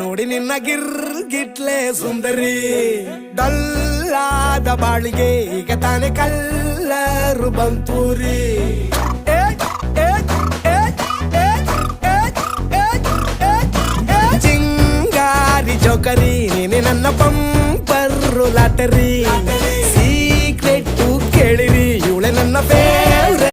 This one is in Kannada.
ನೋಡಿ ನಿನ್ನ ಗಿಟ್ಲೆ ಸುಂದರಿ ಡಲ್ಲಾದ ಬಾಳಿಗೆ ಈಗ ತಾನೆ ಕಲ್ಲರು ಬಂತೂರಿ ಚಿಂಗಾರಿ ಜೋಕರಿ ನೀನೆ ನನ್ನ ಬಂಪರ್ ಲಾಟರಿ ಸೀಕ್ರೆಟ್ ಕೇಳಿರಿ ಇವಳೆ ನನ್ನ